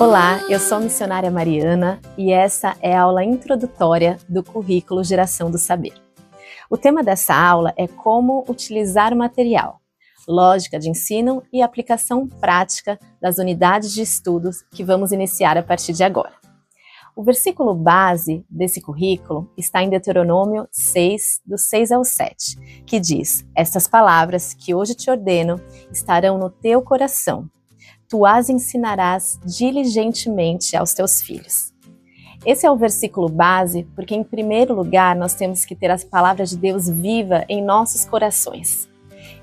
Olá, eu sou a missionária Mariana e essa é a aula introdutória do currículo Geração do Saber. O tema dessa aula é como utilizar o material, lógica de ensino e aplicação prática das unidades de estudos que vamos iniciar a partir de agora. O versículo base desse currículo está em Deuteronômio 6, do 6 ao 7, que diz: "Estas palavras que hoje te ordeno estarão no teu coração. Tu as ensinarás diligentemente aos teus filhos." Esse é o versículo base porque, em primeiro lugar, nós temos que ter as palavras de Deus viva em nossos corações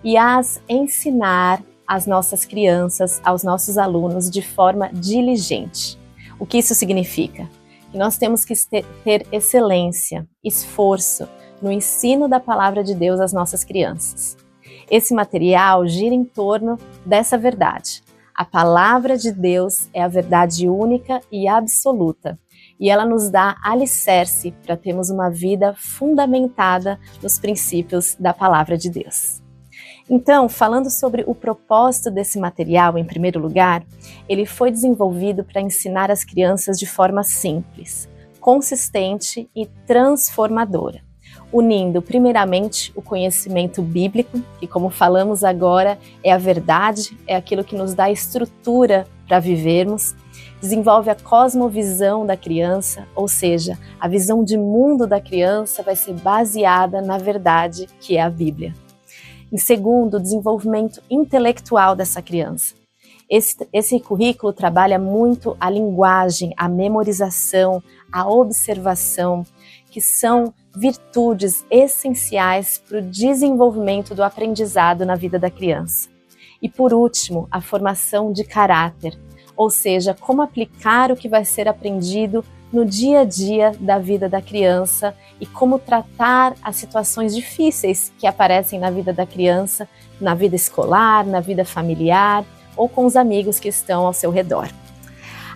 e as ensinar às nossas crianças, aos nossos alunos, de forma diligente. O que isso significa? Que nós temos que ter excelência, esforço no ensino da palavra de Deus às nossas crianças. Esse material gira em torno dessa verdade. A palavra de Deus é a verdade única e absoluta, e ela nos dá alicerce para termos uma vida fundamentada nos princípios da palavra de Deus. Então, falando sobre o propósito desse material, em primeiro lugar, ele foi desenvolvido para ensinar as crianças de forma simples, consistente e transformadora, unindo primeiramente o conhecimento bíblico, que, como falamos agora, é a verdade, é aquilo que nos dá estrutura para vivermos, desenvolve a cosmovisão da criança, ou seja, a visão de mundo da criança vai ser baseada na verdade, que é a Bíblia. Em segundo, o desenvolvimento intelectual dessa criança. Esse currículo trabalha muito a linguagem, a memorização, a observação, que são virtudes essenciais para o desenvolvimento do aprendizado na vida da criança. E por último, a formação de caráter, ou seja, como aplicar o que vai ser aprendido no dia a dia da vida da criança e como tratar as situações difíceis que aparecem na vida da criança, na vida escolar, na vida familiar ou com os amigos que estão ao seu redor.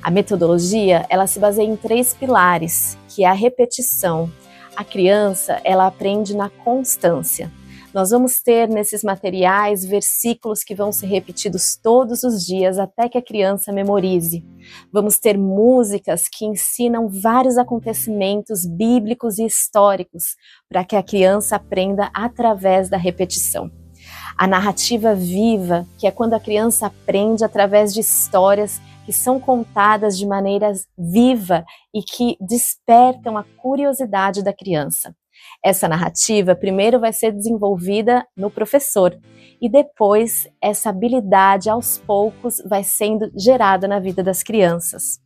A metodologia, ela se baseia em 3 pilares, que é a repetição. A criança, ela aprende na constância. Nós vamos ter nesses materiais versículos que vão ser repetidos todos os dias até que a criança memorize. Vamos ter músicas que ensinam vários acontecimentos bíblicos e históricos para que a criança aprenda através da repetição. A narrativa viva, que é quando a criança aprende através de histórias que são contadas de maneira viva e que despertam a curiosidade da criança. Essa narrativa primeiro vai ser desenvolvida no professor e depois essa habilidade aos poucos vai sendo gerada na vida das crianças.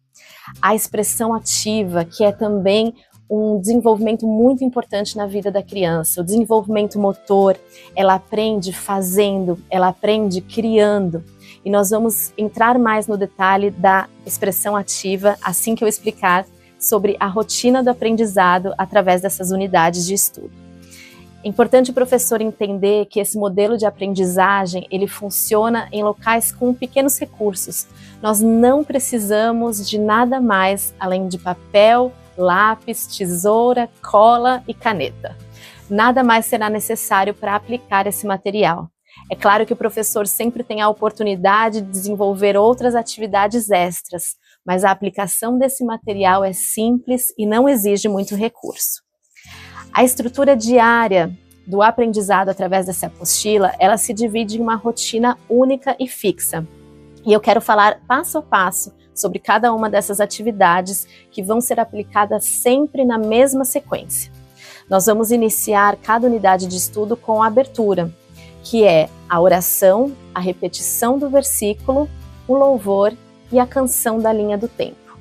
A expressão ativa, que é também um desenvolvimento muito importante na vida da criança. O desenvolvimento motor, ela aprende fazendo, ela aprende criando. E nós vamos entrar mais no detalhe da expressão ativa assim que eu explicar sobre a rotina do aprendizado através dessas unidades de estudo. É importante o professor entender que esse modelo de aprendizagem, ele funciona em locais com pequenos recursos. Nós não precisamos de nada mais além de papel, lápis, tesoura, cola e caneta. Nada mais será necessário para aplicar esse material. É claro que o professor sempre tem a oportunidade de desenvolver outras atividades extras, mas a aplicação desse material é simples e não exige muito recurso. A estrutura diária do aprendizado através dessa apostila, ela se divide em uma rotina única e fixa. E eu quero falar passo a passo sobre cada uma dessas atividades que vão ser aplicadas sempre na mesma sequência. Nós vamos iniciar cada unidade de estudo com a abertura, que é a oração, a repetição do versículo, o louvor e a canção da linha do tempo.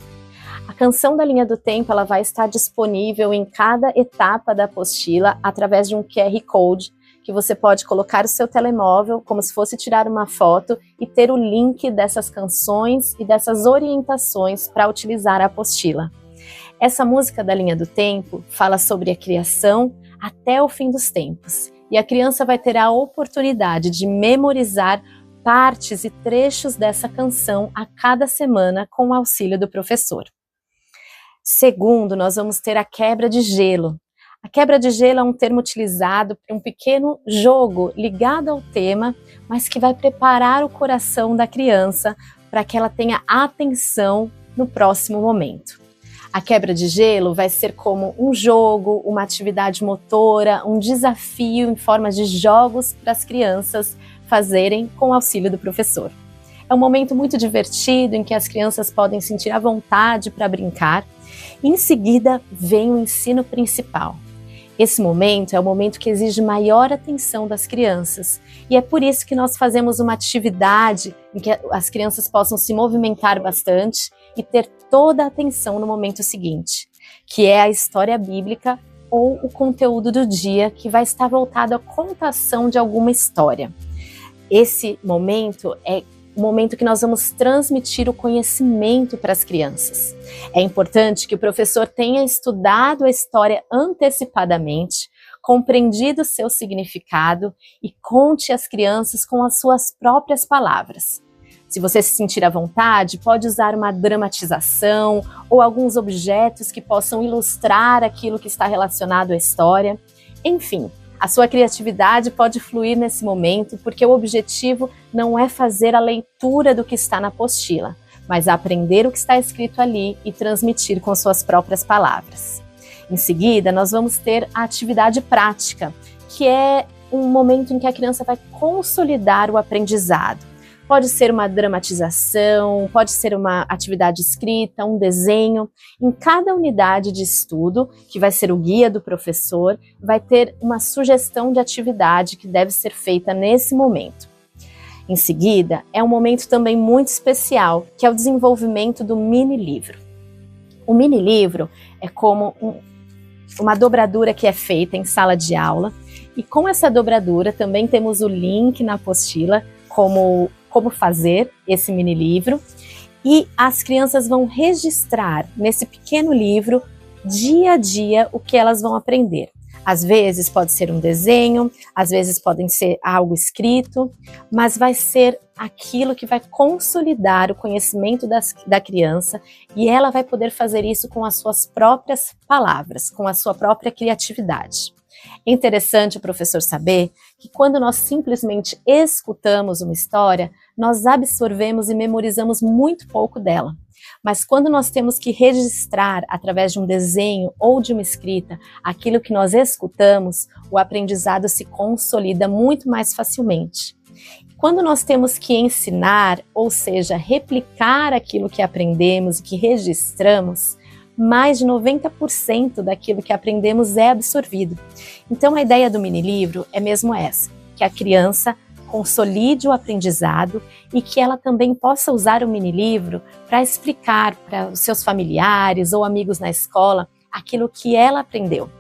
A canção da linha do tempo, ela vai estar disponível em cada etapa da apostila através de um QR Code que você pode colocar o seu telemóvel como se fosse tirar uma foto e ter o link dessas canções e dessas orientações para utilizar a apostila. Essa música da linha do tempo fala sobre a criação até o fim dos tempos e a criança vai ter a oportunidade de memorizar partes e trechos dessa canção a cada semana com o auxílio do professor. Segundo, nós vamos ter a quebra de gelo. A quebra de gelo é um termo utilizado para um pequeno jogo ligado ao tema, mas que vai preparar o coração da criança para que ela tenha atenção no próximo momento. A quebra de gelo vai ser como um jogo, uma atividade motora, um desafio em forma de jogos para as crianças fazerem com o auxílio do professor. É um momento muito divertido em que as crianças podem sentir à vontade para brincar. E em seguida vem o ensino principal. Esse momento é o momento que exige maior atenção das crianças e é por isso que nós fazemos uma atividade em que as crianças possam se movimentar bastante e ter toda a atenção no momento seguinte, que é a história bíblica ou o conteúdo do dia que vai estar voltado à contação de alguma história. Esse momento é o momento que nós vamos transmitir o conhecimento para as crianças. É importante que o professor tenha estudado a história antecipadamente, compreendido seu significado e conte às crianças com as suas próprias palavras. Se você se sentir à vontade, pode usar uma dramatização ou alguns objetos que possam ilustrar aquilo que está relacionado à história. Enfim, a sua criatividade pode fluir nesse momento, porque o objetivo não é fazer a leitura do que está na apostila, mas aprender o que está escrito ali e transmitir com suas próprias palavras. Em seguida, nós vamos ter a atividade prática, que é um momento em que a criança vai consolidar o aprendizado. Pode ser uma dramatização, pode ser uma atividade escrita, um desenho. Em cada unidade de estudo, que vai ser o guia do professor, vai ter uma sugestão de atividade que deve ser feita nesse momento. Em seguida, é um momento também muito especial, que é o desenvolvimento do mini-livro. O mini-livro é como uma dobradura que é feita em sala de aula, e com essa dobradura também temos o link na apostila, como fazer esse mini livro, e as crianças vão registrar nesse pequeno livro dia a dia o que elas vão aprender. Às vezes pode ser um desenho, às vezes pode ser algo escrito, mas vai ser aquilo que vai consolidar o conhecimento da criança e ela vai poder fazer isso com as suas próprias palavras, com a sua própria criatividade. É interessante o professor saber que quando nós simplesmente escutamos uma história, nós absorvemos e memorizamos muito pouco dela. Mas quando nós temos que registrar através de um desenho ou de uma escrita aquilo que nós escutamos, o aprendizado se consolida muito mais facilmente. Quando nós temos que ensinar, ou seja, replicar aquilo que aprendemos e que registramos, mais de 90% daquilo que aprendemos é absorvido. Então a ideia do mini-livro é mesmo essa, que a criança consolide o aprendizado e que ela também possa usar o mini-livro para explicar para os seus familiares ou amigos na escola aquilo que ela aprendeu.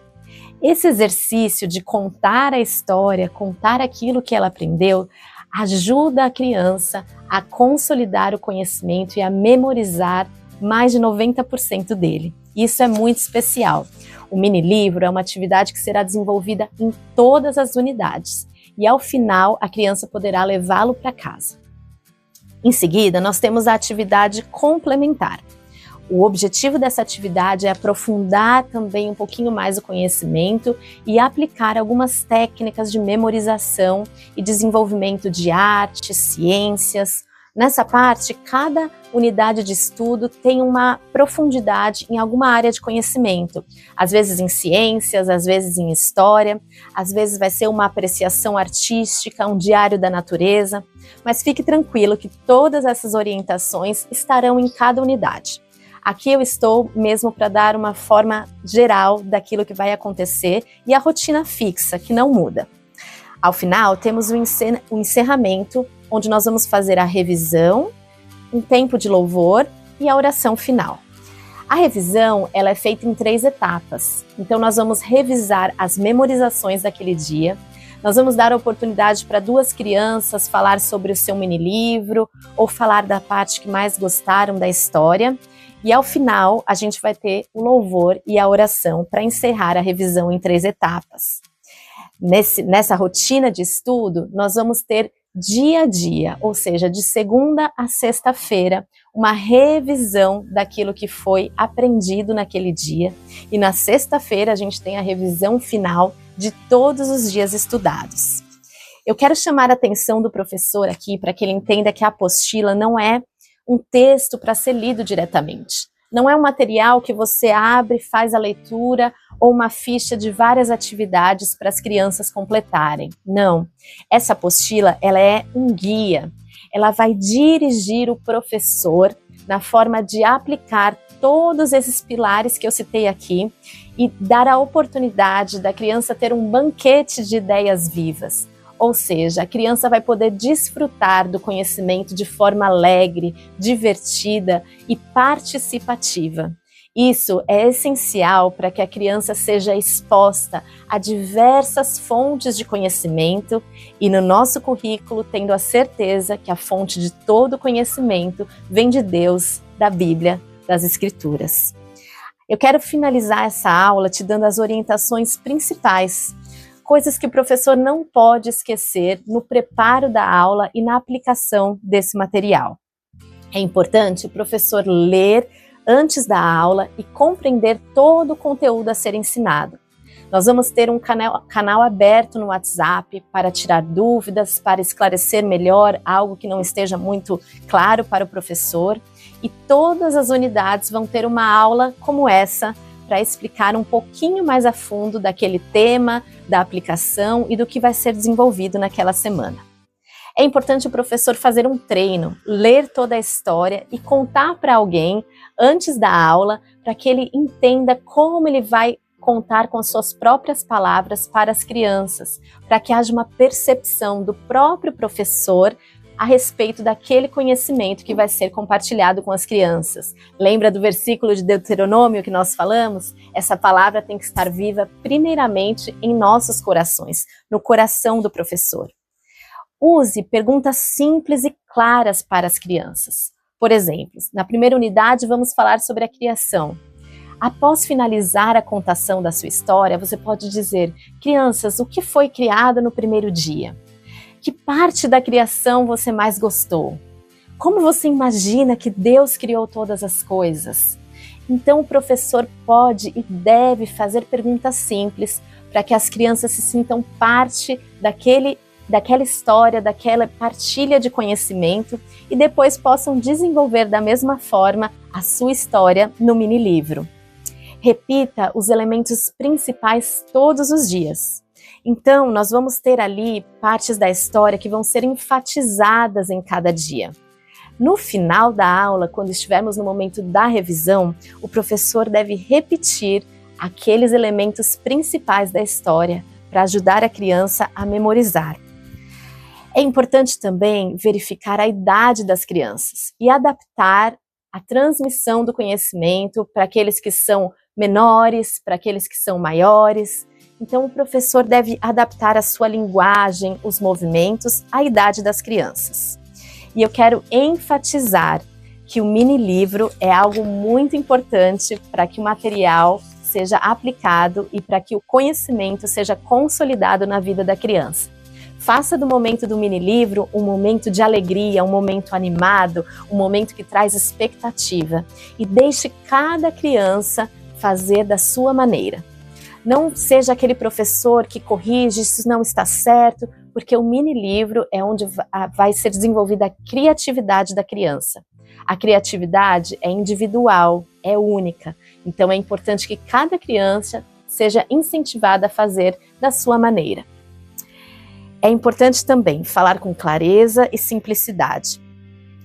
Esse exercício de contar a história, contar aquilo que ela aprendeu, ajuda a criança a consolidar o conhecimento e a memorizar mais de 90% dele. Isso é muito especial. O mini-livro é uma atividade que será desenvolvida em todas as unidades e, ao final, a criança poderá levá-lo para casa. Em seguida, nós temos a atividade complementar. O objetivo dessa atividade é aprofundar também um pouquinho mais o conhecimento e aplicar algumas técnicas de memorização e desenvolvimento de artes, ciências. Nessa parte, cada unidade de estudo tem uma profundidade em alguma área de conhecimento. Às vezes em ciências, às vezes em história, às vezes vai ser uma apreciação artística, um diário da natureza. Mas fique tranquilo que todas essas orientações estarão em cada unidade. Aqui eu estou mesmo para dar uma forma geral daquilo que vai acontecer e a rotina fixa, que não muda. Ao final, temos o encerramento, onde nós vamos fazer a revisão, um tempo de louvor e a oração final. A revisão ela é feita em 3 etapas. Então, nós vamos revisar as memorizações daquele dia, nós vamos dar a oportunidade para 2 crianças falar sobre o seu mini-livro ou falar da parte que mais gostaram da história. E ao final, a gente vai ter o louvor e a oração para encerrar a revisão em 3 etapas. Nessa rotina de estudo, nós vamos ter dia a dia, ou seja, de segunda a sexta-feira, uma revisão daquilo que foi aprendido naquele dia. E na sexta-feira a gente tem a revisão final de todos os dias estudados. Eu quero chamar a atenção do professor aqui para que ele entenda que a apostila não é um texto para ser lido diretamente. Não é um material que você abre, faz a leitura ou uma ficha de várias atividades para as crianças completarem. Não. Essa apostila, ela é um guia. Ela vai dirigir o professor na forma de aplicar todos esses pilares que eu citei aqui e dar a oportunidade da criança ter um banquete de ideias vivas. Ou seja, a criança vai poder desfrutar do conhecimento de forma alegre, divertida e participativa. Isso é essencial para que a criança seja exposta a diversas fontes de conhecimento e no nosso currículo tendo a certeza que a fonte de todo conhecimento vem de Deus, da Bíblia, das Escrituras. Eu quero finalizar essa aula te dando as orientações principais, coisas que o professor não pode esquecer no preparo da aula e na aplicação desse material. É importante o professor ler antes da aula e compreender todo o conteúdo a ser ensinado. Nós vamos ter um canal aberto no WhatsApp para tirar dúvidas, para esclarecer melhor algo que não esteja muito claro para o professor. E todas as unidades vão ter uma aula como essa para explicar um pouquinho mais a fundo daquele tema, da aplicação e do que vai ser desenvolvido naquela semana. É importante o professor fazer um treino, ler toda a história e contar para alguém antes da aula, para que ele entenda como ele vai contar com suas próprias palavras para as crianças, para que haja uma percepção do próprio professor a respeito daquele conhecimento que vai ser compartilhado com as crianças. Lembra do versículo de Deuteronômio que nós falamos? Essa palavra tem que estar viva primeiramente em nossos corações, no coração do professor. Use perguntas simples e claras para as crianças. Por exemplo, na primeira unidade vamos falar sobre a criação. Após finalizar a contação da sua história, você pode dizer: crianças, o que foi criado no primeiro dia? Que parte da criação você mais gostou? Como você imagina que Deus criou todas as coisas? Então o professor pode e deve fazer perguntas simples para que as crianças se sintam parte daquela história, daquela partilha de conhecimento e depois possam desenvolver da mesma forma a sua história no mini-livro. Repita os elementos principais todos os dias. Então, nós vamos ter ali partes da história que vão ser enfatizadas em cada dia. No final da aula, quando estivermos no momento da revisão, o professor deve repetir aqueles elementos principais da história para ajudar a criança a memorizar. É importante também verificar a idade das crianças e adaptar a transmissão do conhecimento para aqueles que são menores, para aqueles que são maiores. Então, o professor deve adaptar a sua linguagem, os movimentos, à idade das crianças. E eu quero enfatizar que o mini-livro é algo muito importante para que o material seja aplicado e para que o conhecimento seja consolidado na vida da criança. Faça do momento do mini-livro um momento de alegria, um momento animado, um momento que traz expectativa. E deixe cada criança fazer da sua maneira. Não seja aquele professor que corrige se não está certo, porque o mini-livro é onde vai ser desenvolvida a criatividade da criança. A criatividade é individual, é única. Então é importante que cada criança seja incentivada a fazer da sua maneira. É importante também falar com clareza e simplicidade.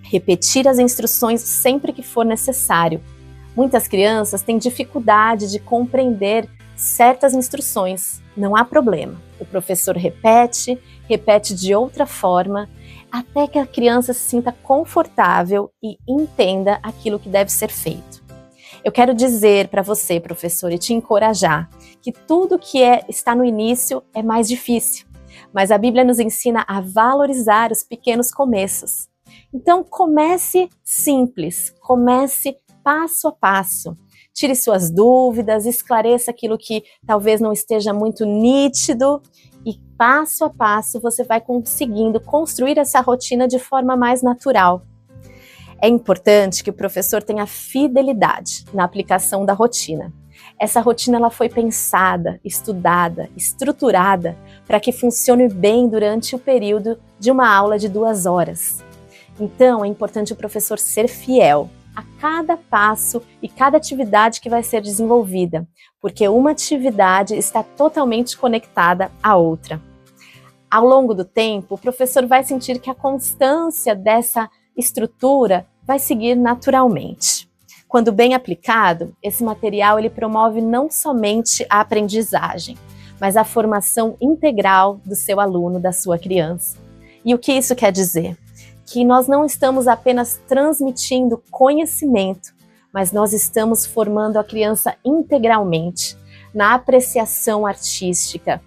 Repetir as instruções sempre que for necessário. Muitas crianças têm dificuldade de compreender certas instruções. Não há problema. O professor repete de outra forma, até que a criança se sinta confortável e entenda aquilo que deve ser feito. Eu quero dizer para você, professor, e te encorajar, que tudo que está no início é mais difícil. Mas a Bíblia nos ensina a valorizar os pequenos começos. Então comece simples, comece passo a passo. Tire suas dúvidas, esclareça aquilo que talvez não esteja muito nítido e passo a passo você vai conseguindo construir essa rotina de forma mais natural. É importante que o professor tenha fidelidade na aplicação da rotina. Essa rotina ela foi pensada, estudada, estruturada para que funcione bem durante o período de uma aula de 2 horas. Então, é importante o professor ser fiel a cada passo e cada atividade que vai ser desenvolvida, porque uma atividade está totalmente conectada à outra. Ao longo do tempo, o professor vai sentir que a constância dessa estrutura vai seguir naturalmente. Quando bem aplicado, esse material ele promove não somente a aprendizagem, mas a formação integral do seu aluno, da sua criança. E o que isso quer dizer? Que nós não estamos apenas transmitindo conhecimento, mas nós estamos formando a criança integralmente, na apreciação artística,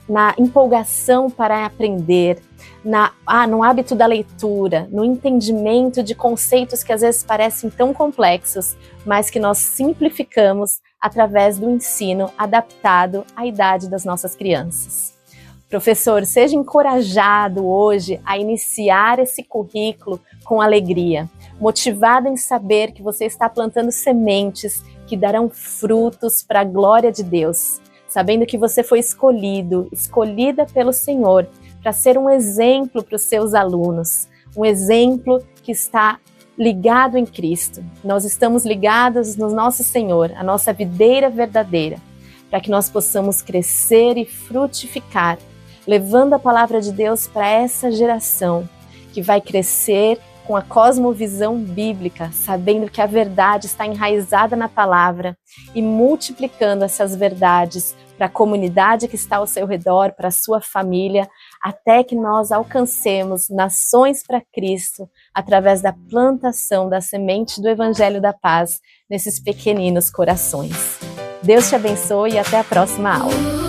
na empolgação para aprender, no hábito da leitura, no entendimento de conceitos que às vezes parecem tão complexos, mas que nós simplificamos através do ensino adaptado à idade das nossas crianças. Professor, seja encorajado hoje a iniciar esse currículo com alegria, motivado em saber que você está plantando sementes que darão frutos para a glória de Deus, sabendo que você foi escolhida pelo Senhor para ser um exemplo para os seus alunos, um exemplo que está ligado em Cristo. Nós estamos ligados no nosso Senhor, a nossa videira verdadeira, para que nós possamos crescer e frutificar, levando a palavra de Deus para essa geração que vai crescer com a cosmovisão bíblica, sabendo que a verdade está enraizada na palavra e multiplicando essas verdades para a comunidade que está ao seu redor, para a sua família, até que nós alcancemos nações para Cristo através da plantação da semente do Evangelho da Paz nesses pequeninos corações. Deus te abençoe e até a próxima aula.